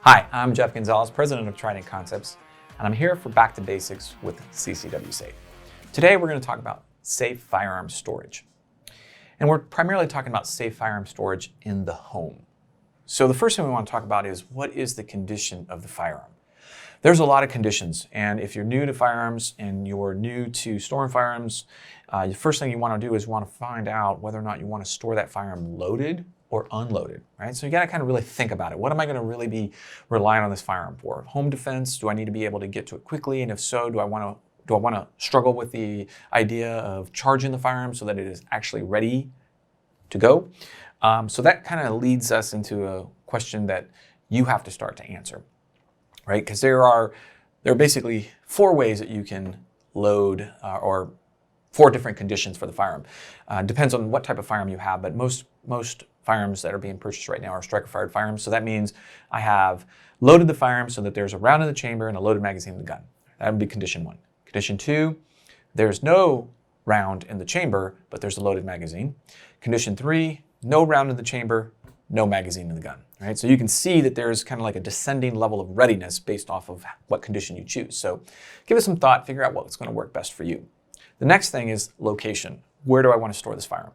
Hi, I'm Jeff Gonzales, president of Trident Concepts, and I'm here for Back to Basics with CCW Safe. Today we're going to talk about safe firearm storage. And we're primarily talking about safe firearm storage in the home. So the first thing we want to talk about is, what is the condition of the firearm? There's a lot of conditions, and if you're new to firearms and you're new to storing firearms, the first thing you want to do is want to find out whether or not you want to store that firearm loaded or unloaded, right? So you got to kind of really think about it. What am I going to really be relying on this firearm for? Home defense? Do I need to be able to get to it quickly? And if so, do I want to struggle with the idea of charging the firearm so that it is actually ready to go? So that kind of leads us into a question that you have to start to answer, right? Because there are basically four ways that you can load or four different conditions for the firearm. Depends on what type of firearm you have, but most firearms that are being purchased right now are striker-fired firearms. So that means I have loaded the firearm so that there's a round in the chamber and a loaded magazine in the gun. That would be condition one. Condition two, there's no round in the chamber, but there's a loaded magazine. Condition three, no round in the chamber, no magazine in the gun. Right? So you can see that there's kind of like a descending level of readiness based off of what condition you choose. So give it some thought, figure out what's going to work best for you. The next thing is location. Where do I want to store this firearm?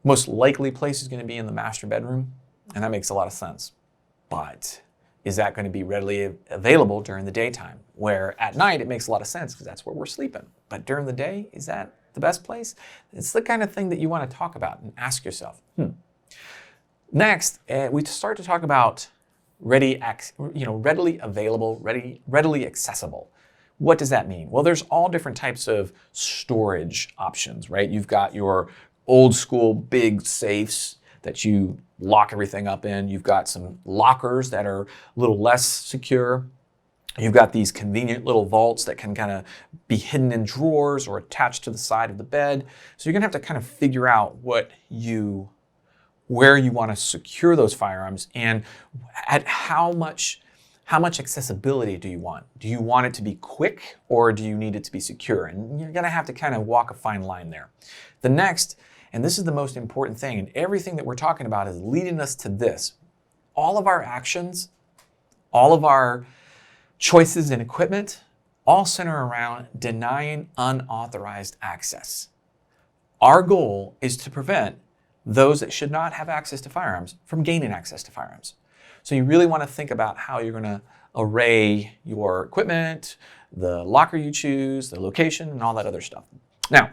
Most likely place is going to be in the master bedroom, and that makes a lot of sense. But is that going to be readily available during the daytime? Where at night it makes a lot of sense because that's where we're sleeping. But during the day, is that the best place? It's the kind of thing that you want to talk about and ask yourself. Next, we start to talk about readily available, readily accessible. What does that mean? Well, there's all different types of storage options, right? You've got your old school big safes that you lock everything up in. You've got some lockers that are a little less secure. You've got these convenient little vaults that can kind of be hidden in drawers or attached to the side of the bed. So you're gonna have to kind of figure out where you want to secure those firearms and at how much accessibility do you want? Do you want it to be quick or do you need it to be secure? And you're gonna have to kind of walk a fine line there. The next, and this is the most important thing, and everything that we're talking about is leading us to this. All of our actions, all of our choices in equipment, all center around denying unauthorized access. Our goal is to prevent those that should not have access to firearms from gaining access to firearms. So you really want to think about how you're going to array your equipment, the locker you choose, the location, and all that other stuff. Now,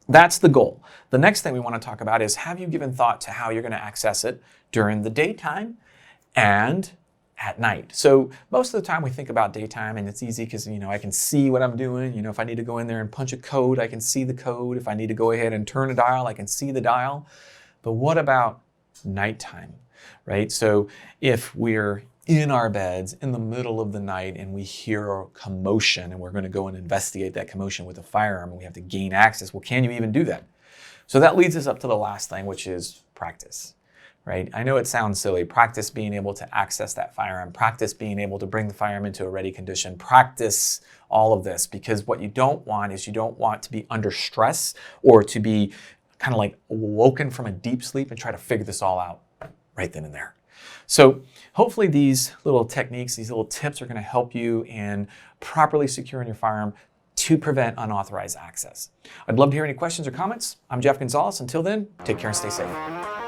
that's the goal. The next thing we want to talk about is, have you given thought to how you're going to access it during the daytime and at night? So most of the time we think about daytime, and it's easy because I can see what I'm doing. If I need to go in there and punch a code, I can see the code. If I need to go ahead and turn a dial, I can see the dial. But what about nighttime, right? So if we're in our beds in the middle of the night and we hear a commotion and we're going to go and investigate that commotion with a firearm and we have to gain access, well, can you even do that? So that leads us up to the last thing, which is practice, right? I know it sounds silly. Practice being able to access that firearm, practice being able to bring the firearm into a ready condition, practice all of this, because what you don't want is you don't want to be under stress or to be kind of like woken from a deep sleep and try to figure this all out right then and there. So hopefully these little techniques, these little tips are going to help you in properly securing your firearm to prevent unauthorized access. I'd love to hear any questions or comments. I'm Jeff Gonzales. Until then, take care and stay safe.